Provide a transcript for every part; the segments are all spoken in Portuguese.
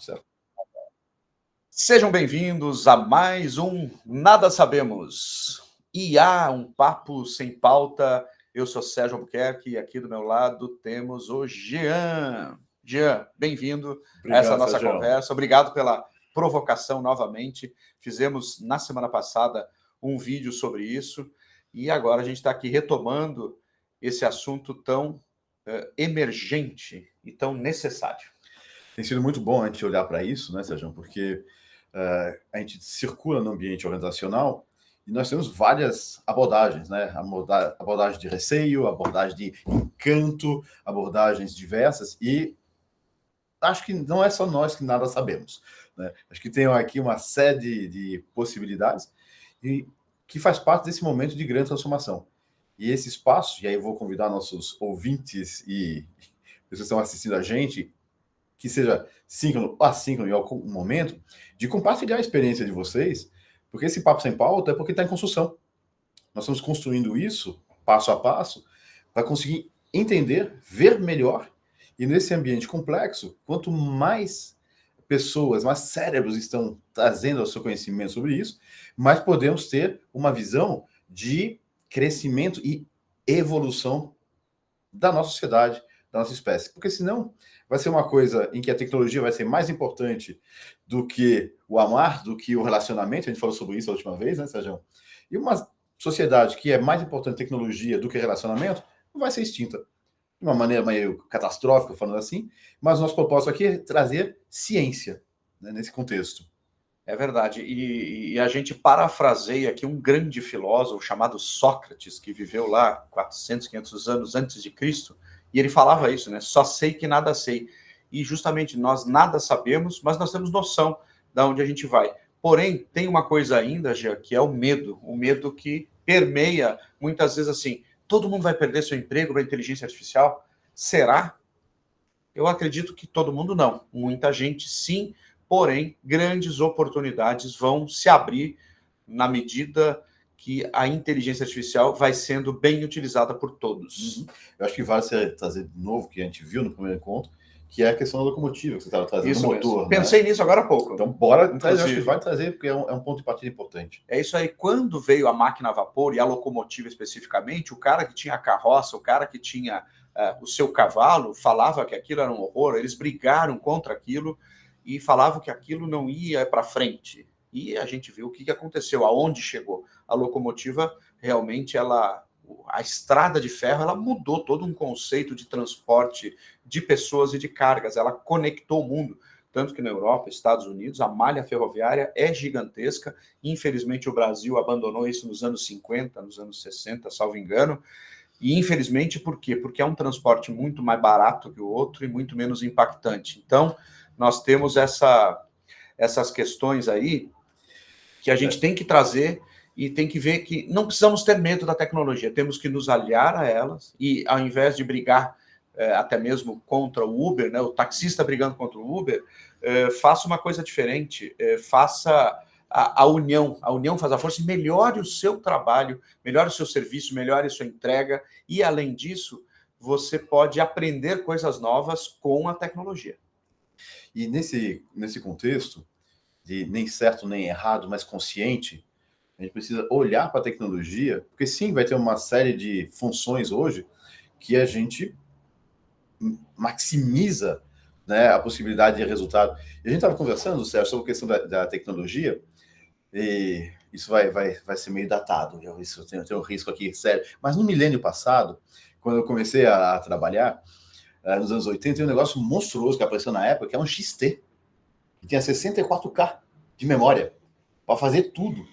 Certo. Sejam bem-vindos a mais um Nada Sabemos. IA, um papo sem pauta. Eu sou Sérgio Albuquerque e aqui do meu lado temos o Jean. Jean, bem-vindo a essa nossa conversa. Obrigado pela provocação novamente. Fizemos na semana passada um vídeo sobre isso e agora a gente está aqui retomando esse assunto tão emergente e tão necessário. Tem sido muito bom a gente olhar para isso, né, Sérgio? Porque a gente circula no ambiente organizacional e nós temos várias abordagens, né? Abordagem de receio, abordagem de encanto, abordagens diversas, e acho que não é só nós que nada sabemos, né? Acho que tem aqui uma série de possibilidades e que faz parte desse momento de grande transformação. E esse espaço, e aí eu vou convidar nossos ouvintes e pessoas que estão assistindo a gente, que seja síncrono ou assíncrono em algum momento, de compartilhar a experiência de vocês, porque esse papo sem pauta é porque está em construção. Nós estamos construindo isso, passo a passo, para conseguir entender, ver melhor, e nesse ambiente complexo, quanto mais pessoas, mais cérebros estão trazendo o seu conhecimento sobre isso, mais podemos ter uma visão de crescimento e evolução da nossa sociedade, da nossa espécie. Porque senão vai ser uma coisa em que a tecnologia vai ser mais importante do que o amar, do que o relacionamento. A gente falou sobre isso a última vez, né, Sérgio? E uma sociedade que é mais importante tecnologia do que relacionamento vai ser extinta. De uma maneira meio catastrófica, falando assim, mas nosso propósito aqui é trazer ciência, né, nesse contexto. É verdade. E a gente parafraseia aqui um grande filósofo chamado Sócrates, que viveu lá 400, 500 anos antes de Cristo, e ele falava isso, né? Só sei que nada sei. E justamente nós nada sabemos, mas nós temos noção de onde a gente vai. Porém, tem uma coisa ainda, Gia, que é o medo que permeia muitas vezes assim, todo mundo vai perder seu emprego para a inteligência artificial? Será? Eu acredito que todo mundo não. Muita gente sim, porém, grandes oportunidades vão se abrir na medida que a inteligência artificial vai sendo bem utilizada por todos. Eu acho que vale você trazer de novo, que a gente viu no primeiro encontro, que é a questão da locomotiva, que você estava trazendo, Isso do motor. Né? Pensei nisso agora há pouco. Então, bora trazer, acho que vai trazer, porque é um ponto de partida importante. É isso aí. Quando veio a máquina a vapor e a locomotiva especificamente, o cara que tinha a carroça, o cara que tinha o seu cavalo, falava que aquilo era um horror, eles brigaram contra aquilo e falavam que aquilo não ia para frente. E a gente viu o que aconteceu, aonde chegou. A locomotiva, realmente, a estrada de ferro, ela mudou todo um conceito de transporte de pessoas e de cargas, ela conectou o mundo. Tanto que na Europa, Estados Unidos, a malha ferroviária é gigantesca. Infelizmente, o Brasil abandonou isso nos anos 50, nos anos 60, salvo engano. E infelizmente, por quê? Porque é um transporte muito mais barato que o outro e muito menos impactante. Então, nós temos essas questões aí que a gente tem que trazer e tem que ver que não precisamos ter medo da tecnologia, temos que nos aliar a elas e, ao invés de brigar até mesmo contra o Uber, né, o taxista brigando contra o Uber, faça uma coisa diferente, faça a união faz a força e melhore o seu trabalho, melhore o seu serviço, melhore a sua entrega e, além disso, você pode aprender coisas novas com a tecnologia. E nesse contexto, de nem certo nem errado, mas consciente, a gente precisa olhar para a tecnologia, porque sim, vai ter uma série de funções hoje que a gente maximiza, né, a possibilidade de resultado. E a gente estava conversando, Sérgio, sobre a questão da tecnologia, e isso vai ser meio datado, isso tem um risco aqui, sério. Mas no milênio passado, quando eu comecei a trabalhar, nos anos 80, tem um negócio monstruoso que apareceu na época, que é um XT, que tinha 64K de memória, para fazer tudo,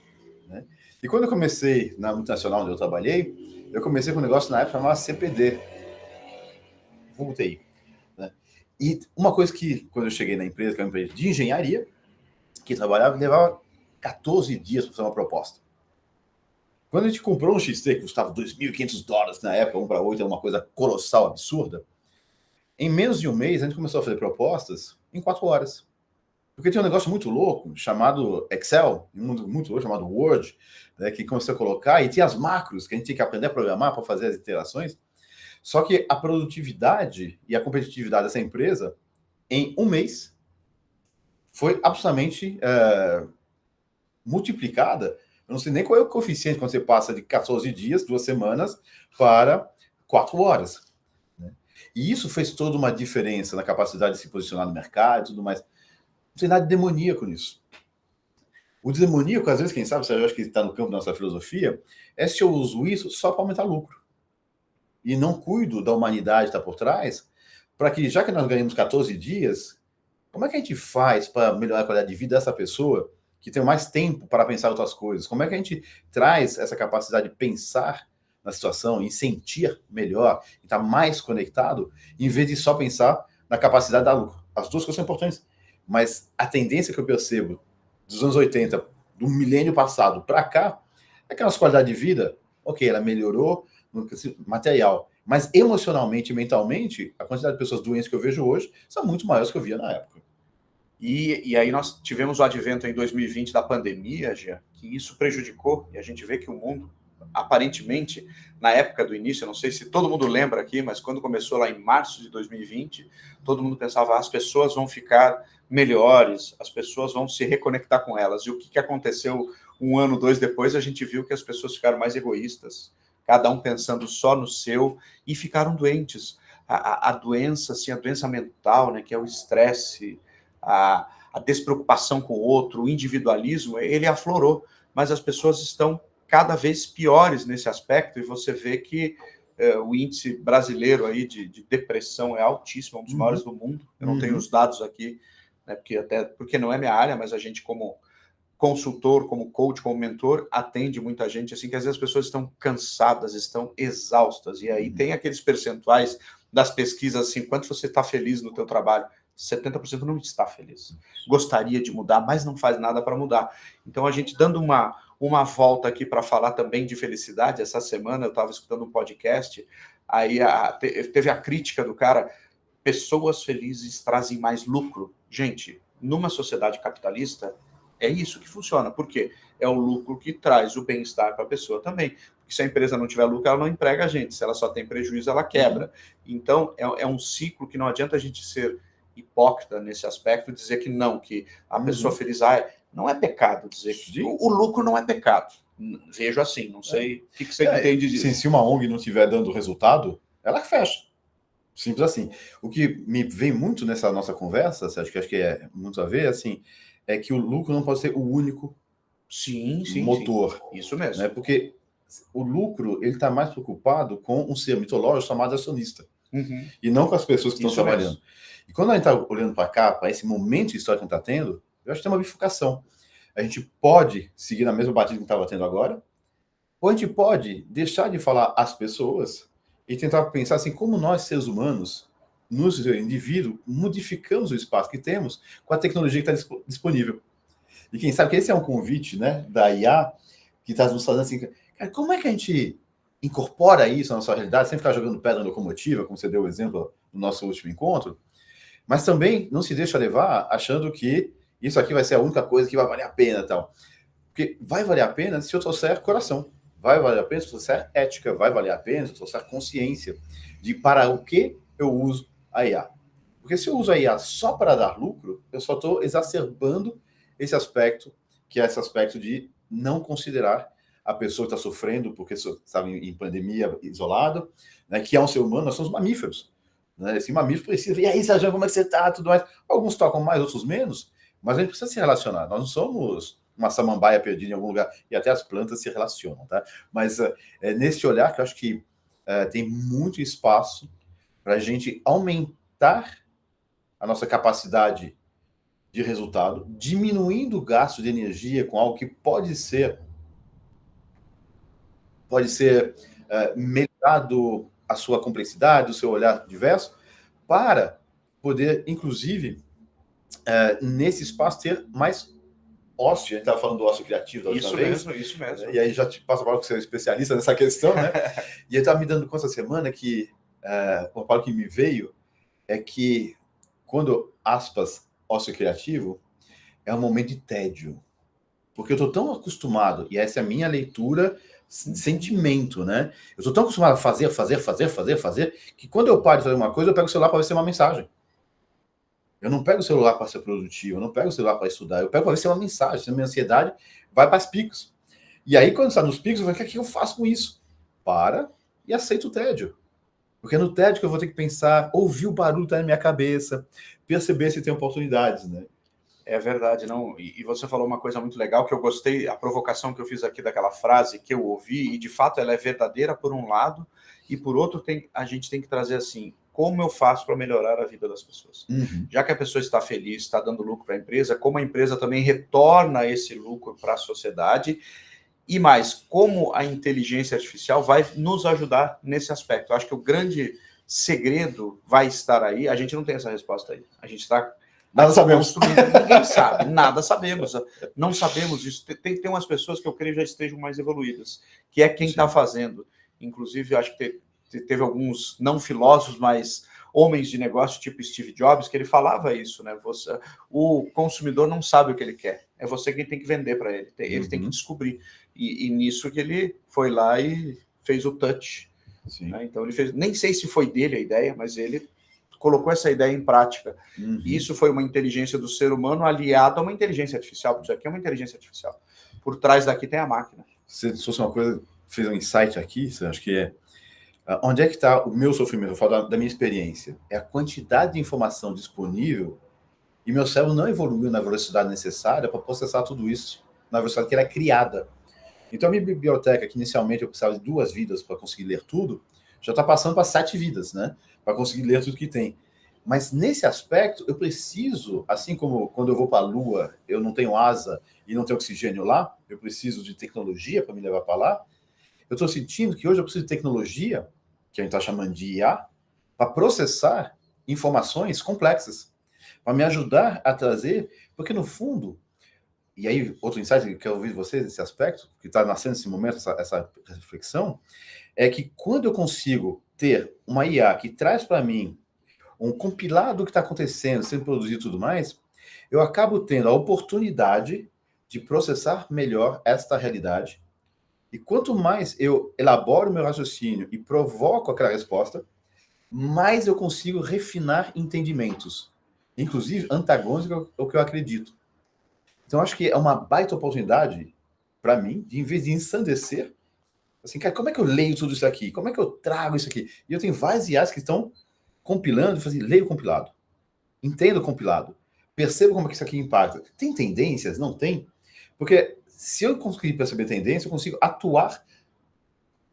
né? E quando eu comecei na multinacional onde eu trabalhei, eu comecei com um negócio na época chamado CPD, vulgo TI, né? E uma coisa que, quando eu cheguei na empresa, que é uma empresa de engenharia, que trabalhava, levava 14 dias para fazer uma proposta. Quando a gente comprou um XT que custava $2.500 na época, 1 para 8, era uma coisa colossal, absurda, em menos de um mês a gente começou a fazer propostas em 4 horas. Porque tinha um negócio muito louco, chamado Excel, um mundo muito louco, chamado Word, né, que começou a colocar, e tinha as macros, que a gente tinha que aprender a programar para fazer as interações. Só que a produtividade e a competitividade dessa empresa, em um mês, foi absolutamente multiplicada. Eu não sei nem qual é o coeficiente quando você passa de 14 dias, 2 semanas, para 4 horas. Né? E isso fez toda uma diferença na capacidade de se posicionar no mercado e tudo mais. Não tem nada de demoníaco nisso. O demoníaco, às vezes, quem sabe, eu acho que está no campo da nossa filosofia, é se eu uso isso só para aumentar lucro. E não cuido da humanidade que está por trás, para que, já que nós ganhamos 14 dias, como é que a gente faz para melhorar a qualidade de vida dessa pessoa que tem mais tempo para pensar em outras coisas? Como é que a gente traz essa capacidade de pensar na situação, em sentir melhor, em estar mais conectado, em vez de só pensar na capacidade da lucro? As duas coisas são importantes, mas a tendência que eu percebo dos anos 80, do milênio passado para cá, é que a nossa qualidade de vida, ok, ela melhorou no material, mas emocionalmente e mentalmente, a quantidade de pessoas doentes que eu vejo hoje são muito maiores do que eu via na época. E aí nós tivemos o advento em 2020 da pandemia, Gia, que isso prejudicou, e a gente vê que o mundo, aparentemente, na época do início, eu não sei se todo mundo lembra aqui, mas quando começou lá em março de 2020, todo mundo pensava, as pessoas vão ficar melhores, as pessoas vão se reconectar com elas. E o que aconteceu 1 ano, 2 depois, a gente viu que as pessoas ficaram mais egoístas, cada um pensando só no seu, e ficaram doentes. A doença, assim, a doença mental, né, que é o estresse, a despreocupação com o outro, o individualismo, ele aflorou, mas as pessoas estão cada vez piores nesse aspecto, e você vê que o índice brasileiro aí de depressão é altíssimo, é um dos maiores do mundo. Eu não tenho os dados aqui, né, porque não é minha área, mas a gente, como consultor, como coach, como mentor, atende muita gente, assim, que às vezes as pessoas estão cansadas, estão exaustas, e aí tem aqueles percentuais das pesquisas, assim, quanto você está feliz no teu trabalho? 70% não está feliz. Gostaria de mudar, mas não faz nada para mudar. Então, a gente dando uma volta aqui para falar também de felicidade, essa semana eu estava escutando um podcast, aí teve a crítica do cara, pessoas felizes trazem mais lucro. Gente, numa sociedade capitalista, é isso que funciona. Por quê? É o lucro que traz o bem-estar para a pessoa também. Porque se a empresa não tiver lucro, ela não emprega a gente. Se ela só tem prejuízo, ela quebra. Então, é um ciclo que não adianta a gente ser hipócrita nesse aspecto, dizer que não, que a pessoa feliz, não é pecado dizer que o lucro não é pecado. Vejo assim, não sei o que você entende disso. Se uma ONG não estiver dando resultado, ela fecha. Simples assim. O que me vem muito nessa nossa conversa, acho que é muito a ver, assim, é que o lucro não pode ser o único motor. Sim. Isso mesmo. Né? Porque o lucro, ele está mais preocupado com um ser mitológico chamado acionista. E não com as pessoas que estão trabalhando. Mesmo. E quando a gente está olhando para cá, para esse momento histórico que a gente está tendo, eu acho que tem uma bifurcação. A gente pode seguir na mesma batida que estava tendo agora, ou a gente pode deixar de falar as pessoas e tentar pensar assim, como nós, seres humanos, nos indivíduos, modificamos o espaço que temos com a tecnologia que está disponível. E quem sabe que esse é um convite, né, da IA, que está nos fazendo assim, cara, como é que a gente incorpora isso na nossa realidade, sem ficar jogando pedra na locomotiva, como você deu o exemplo no nosso último encontro, mas também não se deixa levar achando que isso aqui vai ser a única coisa que vai valer a pena, tal. Porque vai valer a pena se eu trouxer coração, vai valer a pena se eu trouxer ética, vai valer a pena se eu trouxer consciência de para o que eu uso a IA. Porque se eu uso a IA só para dar lucro, eu só estou exacerbando esse aspecto, que é esse aspecto de não considerar a pessoa que está sofrendo porque estava em pandemia, isolado, né, que é um ser humano, nós somos mamíferos. Né? Esse mamífero precisa, e aí, Sérgio, como é que você está? Tudo mais. Alguns tocam mais, outros menos, mas a gente precisa se relacionar. Nós não somos uma samambaia perdida em algum lugar, e até as plantas se relacionam. Tá? Mas é nesse olhar que eu acho que tem muito espaço para a gente aumentar a nossa capacidade de resultado, diminuindo o gasto de energia com algo que pode ser melhorado a sua complexidade, o seu olhar diverso, para poder, inclusive, nesse espaço, ter mais ócio. A gente estava falando do ócio criativo da última vez. Isso mesmo. E aí já te passo a palavra que você é especialista nessa questão, né? E eu estava me dando conta essa semana que uma palavra que me veio é que quando, aspas, ócio criativo, é um momento de tédio. Porque eu estou tão acostumado, e essa é a minha leitura de sentimento, né? Eu estou tão acostumado a fazer, que quando eu paro de fazer uma coisa, eu pego o celular para ver se tem uma mensagem. Eu não pego o celular para ser produtivo, eu não pego o celular para estudar, eu pego para ver se é uma mensagem, se a minha ansiedade vai para as picos. E aí, quando está nos picos, eu falo, o que eu faço com isso? Para e aceita o tédio. Porque é no tédio que eu vou ter que pensar, ouvir o barulho que está na minha cabeça, perceber se tem oportunidades, né? É verdade, não. E você falou uma coisa muito legal que eu gostei, a provocação que eu fiz aqui daquela frase que eu ouvi, e de fato ela é verdadeira por um lado, e por outro a gente tem que trazer assim, como eu faço para melhorar a vida das pessoas? Uhum. Já que a pessoa está feliz, está dando lucro para a empresa, como a empresa também retorna esse lucro para a sociedade, e mais, como a inteligência artificial vai nos ajudar nesse aspecto. Eu acho que o grande segredo vai estar aí, a gente não tem essa resposta aí, a gente está Nada sabemos. Ninguém sabe, nada sabemos. Não sabemos isso. Tem umas pessoas que eu creio já estejam mais evoluídas, que é quem está fazendo. Inclusive, eu acho que teve alguns, não filósofos, mas homens de negócio, tipo Steve Jobs, que ele falava isso, né? O consumidor não sabe o que ele quer. É você quem tem que vender para ele. Ele tem que descobrir. E nisso que ele foi lá e fez o touch. Né? Então, ele fez. Nem sei se foi dele a ideia, mas ele colocou essa ideia em prática. Isso foi uma inteligência do ser humano aliada a uma inteligência artificial, porque isso aqui é uma inteligência artificial. Por trás daqui tem a máquina. Se fosse uma coisa, fez um insight aqui, você acha que é onde é que está o meu sofrimento? Eu falo da minha experiência. É a quantidade de informação disponível e meu cérebro não evoluiu na velocidade necessária para processar tudo isso na velocidade que era criada. Então, a minha biblioteca, que inicialmente eu precisava de 2 vidas para conseguir ler tudo, já está passando para 7 vidas, né? Para conseguir ler tudo que tem. Mas nesse aspecto, eu preciso, assim como quando eu vou para a Lua, eu não tenho asa e não tenho oxigênio lá, eu preciso de tecnologia para me levar para lá. Eu estou sentindo que hoje eu preciso de tecnologia, que a gente está chamando de IA, para processar informações complexas, para me ajudar a trazer, porque no fundo, e aí outro insight que eu quero ouvir de vocês nesse aspecto, que está nascendo nesse momento, essa reflexão, é que quando eu consigo ter uma IA que traz para mim um compilado do que está acontecendo, sendo produzido e tudo mais, eu acabo tendo a oportunidade de processar melhor esta realidade. E quanto mais eu elaboro meu raciocínio e provoco aquela resposta, mais eu consigo refinar entendimentos, inclusive antagônicos ao que eu acredito. Então, acho que é uma baita oportunidade para mim, de, em vez de ensandecer, assim, cara, como é que eu leio tudo isso aqui? Como é que eu trago isso aqui? E eu tenho várias IAs que estão compilando e fazendo, leio o compilado, entendo o compilado, percebo como é que isso aqui impacta. Tem tendências? Não tem? Porque se eu conseguir perceber tendência, eu consigo atuar,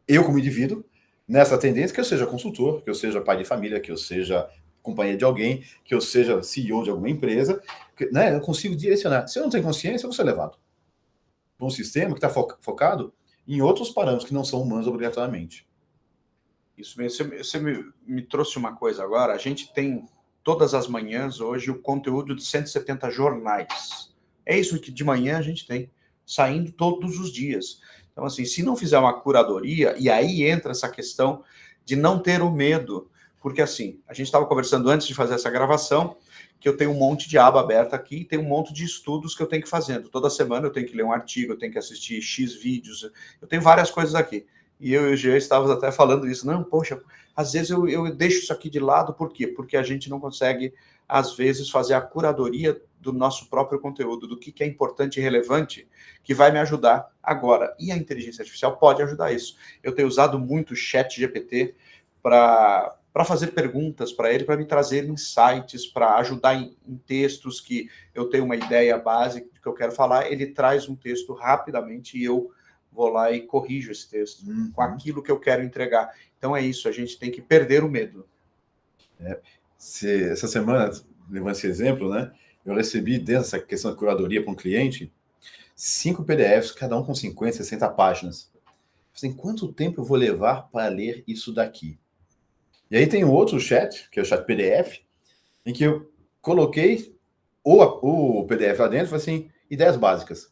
eu como indivíduo, nessa tendência, que eu seja consultor, que eu seja pai de família, que eu seja companheiro de alguém, que eu seja CEO de alguma empresa, né? Eu consigo direcionar. Se eu não tenho consciência, eu vou ser levado para um sistema que está focado em outros parâmetros que não são humanos obrigatoriamente. Isso mesmo. Você me trouxe uma coisa agora. A gente tem todas as manhãs hoje o conteúdo de 170 jornais. É isso que de manhã a gente tem, saindo todos os dias. Então, assim, se não fizer uma curadoria, e aí entra essa questão de não ter o medo, porque assim, a gente estava conversando antes de fazer essa gravação, que eu tenho um monte de aba aberta aqui, tem um monte de estudos que eu tenho que ir fazendo. Toda semana eu tenho que ler um artigo, eu tenho que assistir X vídeos, eu tenho várias coisas aqui. E eu e o Jean estávamos até falando isso. Não, poxa, às vezes eu deixo isso aqui de lado, por quê? Porque a gente não consegue, às vezes, fazer a curadoria do nosso próprio conteúdo, do que é importante e relevante, que vai me ajudar agora. E a inteligência artificial pode ajudar isso. Eu tenho usado muito o ChatGPT para fazer perguntas para ele, para me trazer insights, para ajudar em textos que eu tenho uma ideia básica que eu quero falar. Ele traz um texto rapidamente e eu vou lá e corrijo esse texto com aquilo que eu quero entregar. Então é isso, a gente tem que perder o medo. Essa semana, levando esse exemplo, né, eu recebi, dessa questão de curadoria para um cliente, 5 PDFs, cada um com 50, 60 páginas. Assim, quanto tempo eu vou levar para ler isso daqui? E aí tem um outro chat, que é o chat PDF, em que eu coloquei o PDF lá dentro e falei assim, ideias básicas.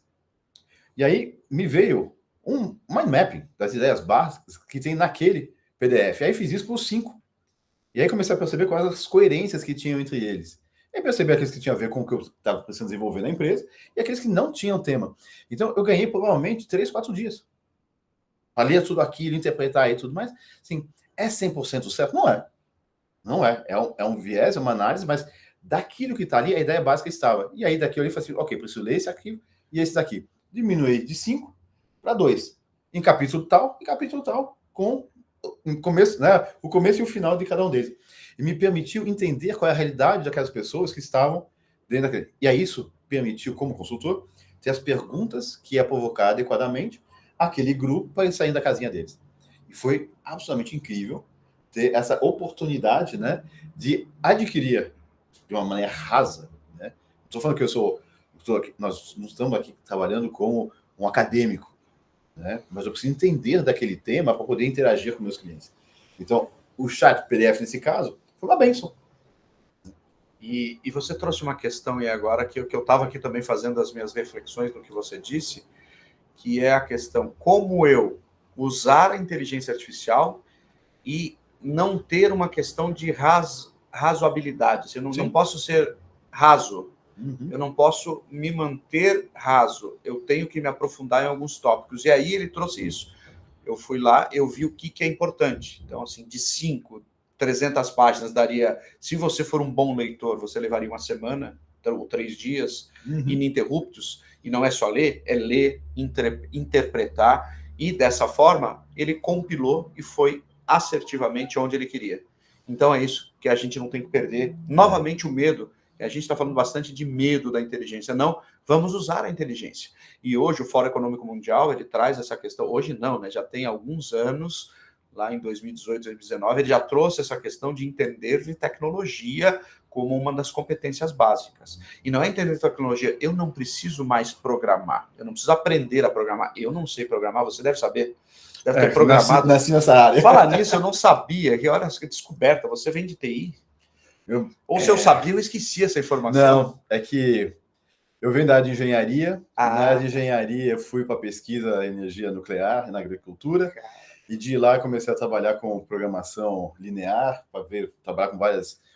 E aí me veio um mind mapping das ideias básicas que tem naquele PDF. Aí fiz isso por 5. E aí comecei a perceber quais as coerências que tinham entre eles. E aí percebi aqueles que tinham a ver com o que eu estava precisando desenvolver na empresa e aqueles que não tinham tema. Então eu ganhei provavelmente 3, 4 dias. Para ler tudo aquilo, interpretar e tudo mais. Assim, é 100% certo? Não é. Não é. É um viés, é uma análise, mas daquilo que está ali, a ideia básica estava. E aí daqui eu falei assim, ok, preciso ler esse arquivo e esse daqui. Diminuí de 5 para 2. Em capítulo tal, com o começo, né, o começo e o final de cada um deles. E me permitiu entender qual é a realidade daquelas pessoas que estavam dentro daquele. E aí isso permitiu, como consultor, ter as perguntas que ia provocar adequadamente aquele grupo para sair da casinha deles. E foi absolutamente incrível ter essa oportunidade, né, de adquirir de uma maneira rasa, né? Estou falando que nós não estamos aqui trabalhando como um acadêmico, né? Mas eu preciso entender daquele tema para poder interagir com meus clientes. Então, o chat PDF, nesse caso, foi uma bênção. E você trouxe uma questão aí agora que eu estava aqui também fazendo as minhas reflexões no que você disse, que é a questão como eu usar a inteligência artificial e não ter uma questão de razoabilidade. Eu não posso ser raso. Eu não posso me manter raso. Eu tenho que me aprofundar em alguns tópicos. E aí ele trouxe isso. Eu fui lá, eu vi o que é importante. Então, assim, de 300 páginas daria... Se você for um bom leitor, você levaria uma semana ou 3 dias ininterruptos. E não é só ler, é ler, interpretar. E, dessa forma, ele compilou e foi assertivamente onde ele queria. Então, é isso que a gente não tem que perder. Novamente, o medo. A gente está falando bastante de medo da inteligência. Não, vamos usar a inteligência. E hoje o Fórum Econômico Mundial, ele traz essa questão, hoje não, né? Já tem alguns anos, lá em 2018, 2019, ele já trouxe essa questão de entender de tecnologia como uma das competências básicas. E não é entender tecnologia, eu não preciso mais programar, eu não preciso aprender a programar, eu não sei programar, você deve saber. Deve ter programado. Nasci nessa área. Fala nisso, eu não sabia, que olha que descoberta, você vem de TI? Ou se eu sabia, eu esqueci essa informação. Não, é que eu venho da área de engenharia. Na área de engenharia, eu fui para pesquisa em energia nuclear na agricultura. E de lá comecei a trabalhar com programação linear, para trabalhar com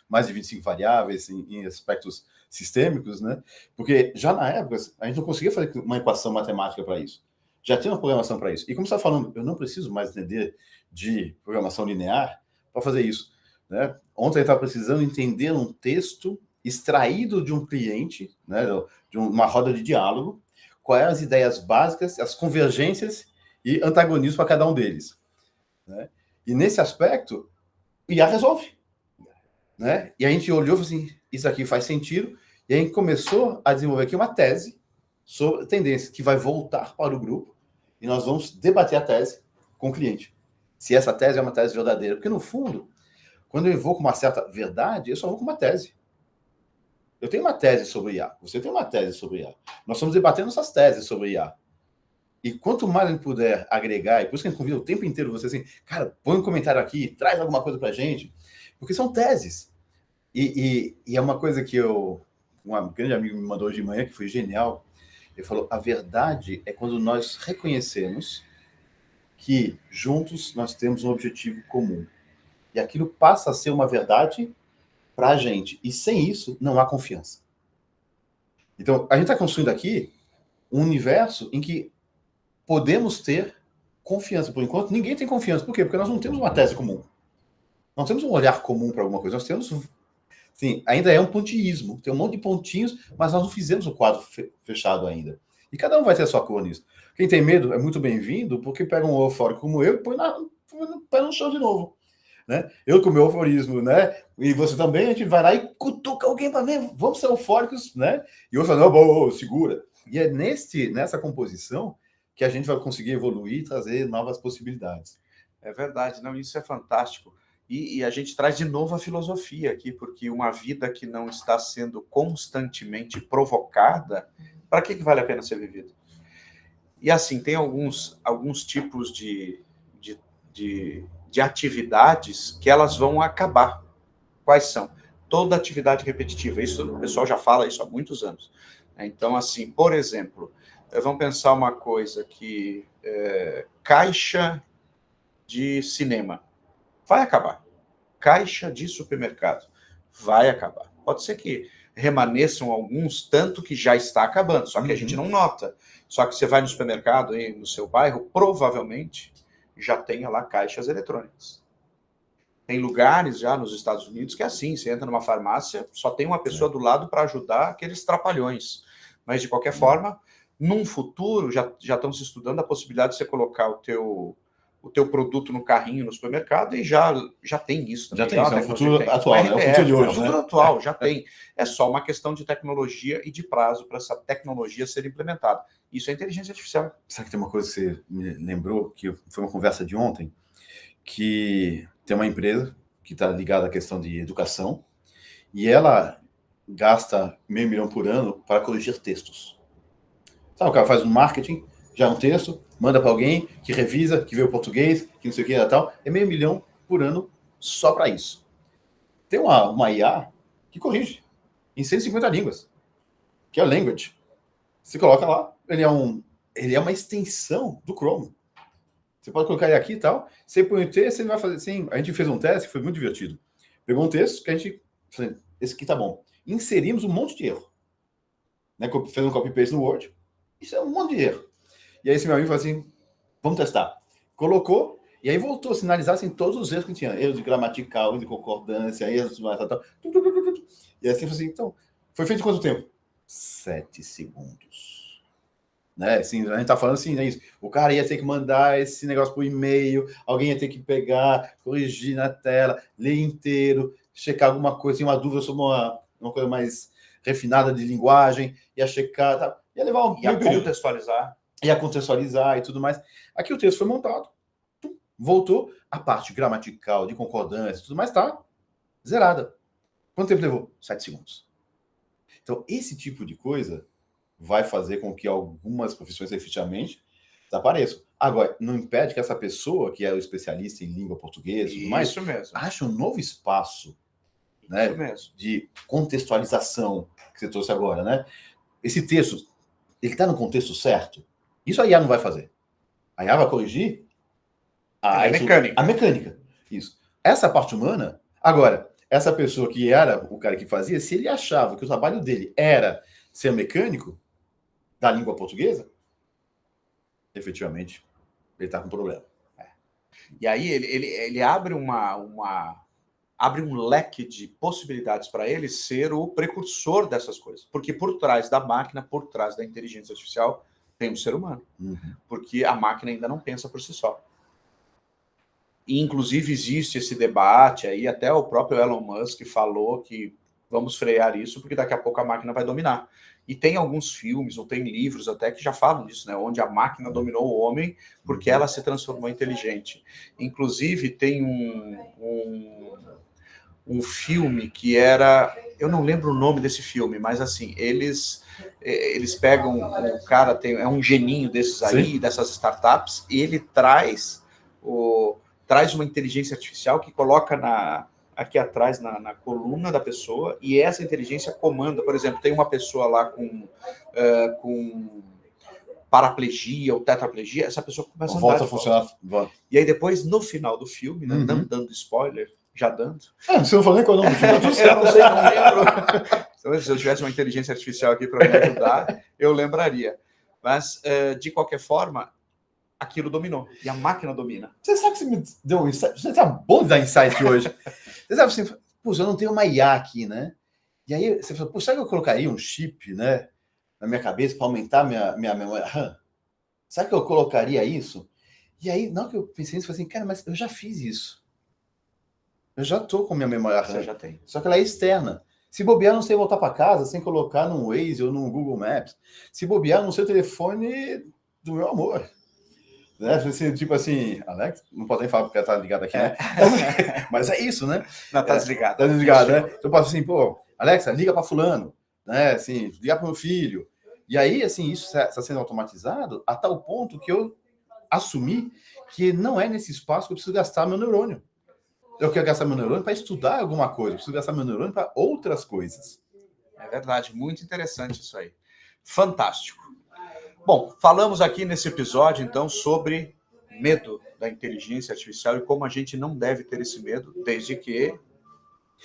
mais de 25 variáveis em aspectos sistêmicos, né? Porque já na época, a gente não conseguia fazer uma equação matemática para isso. Já tinha uma programação para isso. E como você está falando, eu não preciso mais entender de programação linear para fazer isso, né? Ontem eu estava precisando entender um texto extraído de um cliente, né, de uma roda de diálogo, quais as ideias básicas, as convergências e antagonismo para cada um deles, né? E nesse aspecto, o IA resolve, né? E a gente olhou e falou assim, isso aqui faz sentido, e a gente começou a desenvolver aqui uma tese sobre tendência que vai voltar para o grupo e nós vamos debater a tese com o cliente. Se essa tese é uma tese verdadeira, porque no fundo, quando eu evoco uma certa verdade, eu só vou com uma tese. Eu tenho uma tese sobre IA, você tem uma tese sobre IA. Nós estamos debatendo essas teses sobre IA. E quanto mais a gente puder agregar, e por isso que a gente convida o tempo inteiro você assim, cara, põe um comentário aqui, traz alguma coisa pra gente, porque são teses. E é uma coisa que um grande amigo me mandou hoje de manhã, que foi genial. Ele falou, a verdade é quando nós reconhecemos que juntos nós temos um objetivo comum. E aquilo passa a ser uma verdade para a gente. E sem isso, não há confiança. Então, a gente está construindo aqui um universo em que podemos ter confiança. Por enquanto, ninguém tem confiança. Por quê? Porque nós não temos uma tese comum. Nós temos um olhar comum para alguma coisa. Nós temos... Sim, ainda é um pontilhismo. Tem um monte de pontinhos, mas nós não fizemos o quadro fechado ainda. E cada um vai ter a sua cor nisso. Quem tem medo é muito bem-vindo, porque pega um eufórico como eu e põe no pé no chão de novo. Né? Eu com o meu euforismo, né? E você também, a gente vai lá e cutuca alguém para ver, vamos ser eufóricos, né? E eu falo, não, segura. E é nessa composição que a gente vai conseguir evoluir e trazer novas possibilidades. É verdade, não, isso é fantástico. E a gente traz de novo a filosofia aqui, porque uma vida que não está sendo constantemente provocada, para que vale a pena ser vivida? E assim, tem alguns tipos de atividades que elas vão acabar. Quais são? Toda atividade repetitiva. Isso, o pessoal já fala isso há muitos anos. Então, assim, por exemplo, vamos pensar uma coisa que caixa de cinema vai acabar. Caixa de supermercado vai acabar. Pode ser que remanesçam alguns, tanto que já está acabando, só que a gente não nota. Só que você vai no supermercado aí no seu bairro, provavelmente já tenha lá caixas eletrônicas. Tem lugares já nos Estados Unidos que é assim, você entra numa farmácia, só tem uma pessoa do lado para ajudar aqueles trapalhões. Mas, de qualquer forma, num futuro, já estão se estudando a possibilidade de você colocar o teu produto no carrinho no supermercado e já tem isso também. Já tem, isso é o futuro atual, né? É o futuro de hoje. É o futuro atual, já tem. É só uma questão de tecnologia e de prazo para essa tecnologia ser implementada. Isso é inteligência artificial. Sabe que tem uma coisa que você me lembrou, que foi uma conversa de ontem, que tem uma empresa que está ligada à questão de educação e ela gasta $500 mil por ano para corrigir textos. Sabe, o cara faz um marketing, já é um texto, manda para alguém que revisa, que vê o português, que não sei o que e tal. É $500 mil por ano só para isso. Tem uma IA que corrige em 150 línguas, que é o Language. Você coloca lá, ele é uma extensão do Chrome. Você pode colocar ele aqui e tal. Você põe o texto, ele vai fazer assim. A gente fez um teste que foi muito divertido. Pegou um texto que a gente... Esse aqui tá bom. Inserimos um monte de erro. Né? Fez um copy-paste no Word. Isso é um monte de erro. E aí esse meu amigo falou assim, vamos testar. Colocou, e aí voltou a sinalizar assim, todos os erros que tinha. Erros de gramatical, erros de concordância, erros de... Tal. E assim, assim, então, foi feito em quanto tempo? 7 segundos. Né? Assim, a gente tá falando assim, é isso. O cara ia ter que mandar esse negócio por e-mail, alguém ia ter que pegar, corrigir na tela, ler inteiro, checar alguma coisa, tinha uma dúvida sobre uma coisa mais refinada de linguagem, ia checar, tá? Ia levar um contextualizar. Ia contextualizar e tudo mais. Aqui o texto foi montado, voltou, a parte gramatical, de concordância e tudo mais tá zerada. Quanto tempo levou? 7 segundos. Então, esse tipo de coisa vai fazer com que algumas profissões efetivamente desapareçam. Agora, não impede que essa pessoa, que é o especialista em língua portuguesa e tudo mais, ache um novo espaço, né, de contextualização que você trouxe agora, né? Esse texto, ele está no contexto certo? Isso a IA não vai fazer. A IA vai corrigir a mecânica. Isso. Essa parte humana, agora, essa pessoa que era o cara que fazia, se ele achava que o trabalho dele era ser mecânico da língua portuguesa, efetivamente, ele está com problema. E aí ele abre abre um leque de possibilidades para ele ser o precursor dessas coisas. Porque por trás da máquina, por trás da inteligência artificial, tem um ser humano. Porque a máquina ainda não pensa por si só. E, inclusive, existe esse debate aí, até o próprio Elon Musk falou que vamos frear isso, porque daqui a pouco a máquina vai dominar. E tem alguns filmes, ou tem livros até que já falam disso, né? Onde a máquina dominou o homem porque ela se transformou em inteligente. Inclusive, tem um filme que era... Eu não lembro o nome desse filme, mas assim, eles pegam... O cara é um geninho desses aí, dessas startups, e ele traz uma inteligência artificial que coloca aqui atrás na coluna da pessoa, e essa inteligência comanda, por exemplo, tem uma pessoa lá com paraplegia ou tetraplegia, essa pessoa começa a andar. Volta a funcionar. E aí depois, no final do filme, né, não dando spoiler, já dando. Você não falou nem qual é o nome do filme. Eu não sei, não lembro. Então, se eu tivesse uma inteligência artificial aqui para me ajudar, eu lembraria. Mas, de qualquer forma, aquilo dominou. E a máquina domina. Você sabe que você me deu um insight? Você tá bom de dar insight hoje. Você sabe assim, puxa, eu não tenho uma IA aqui, né? E aí você falou, puxa, será que eu colocaria um chip, né, na minha cabeça para aumentar minha memória RAM? Será que eu colocaria isso? E aí, na hora que eu pensei nisso, eu falei assim, cara, mas eu já fiz isso. Eu já tô com minha memória RAM. Você já tem. Só que ela é externa. Se bobear, não sei voltar para casa sem colocar no Waze ou no Google Maps. Se bobear, no seu telefone do meu amor. Né? Tipo assim, Alex, não pode nem falar porque ela tá ligada aqui, né? Mas é isso, né? Não, tá desligado. Tá desligado, né? Então eu posso assim, pô, Alexa, liga para fulano, né? Assim, liga para meu filho. E aí, assim, isso está sendo automatizado a tal ponto que eu assumi que não é nesse espaço que eu preciso gastar meu neurônio. Eu quero gastar meu neurônio para estudar alguma coisa, eu preciso gastar meu neurônio para outras coisas. É verdade, muito interessante isso aí. Fantástico. Bom, falamos aqui nesse episódio, então, sobre medo da inteligência artificial e como a gente não deve ter esse medo, desde que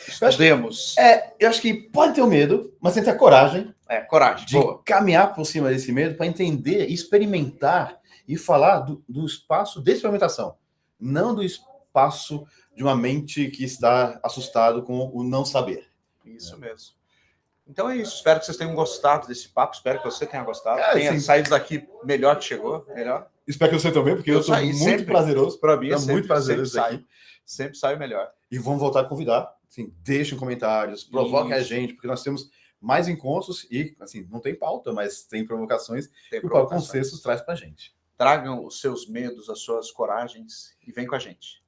estudemos. Eu acho que pode ter o medo, mas tem que ter coragem. Coragem. De caminhar por cima desse medo para entender, experimentar e falar do espaço de experimentação, não do espaço passo de uma mente que está assustado com o não saber. Isso mesmo. Então é isso. Espero que vocês tenham gostado desse papo. Espero que você tenha gostado. Tenha sim. saído daqui melhor que chegou. Melhor. Espero que você também, porque eu estou muito sempre, prazeroso. Para mim é muito prazeroso aqui. Sempre sai melhor. E vamos voltar a convidar. Assim, deixem comentários, provoquem a gente, porque nós temos mais encontros e, assim, não tem pauta, mas tem provocações que o Papo com Cestos traz para a gente. Tragam os seus medos, as suas coragens e vem com a gente.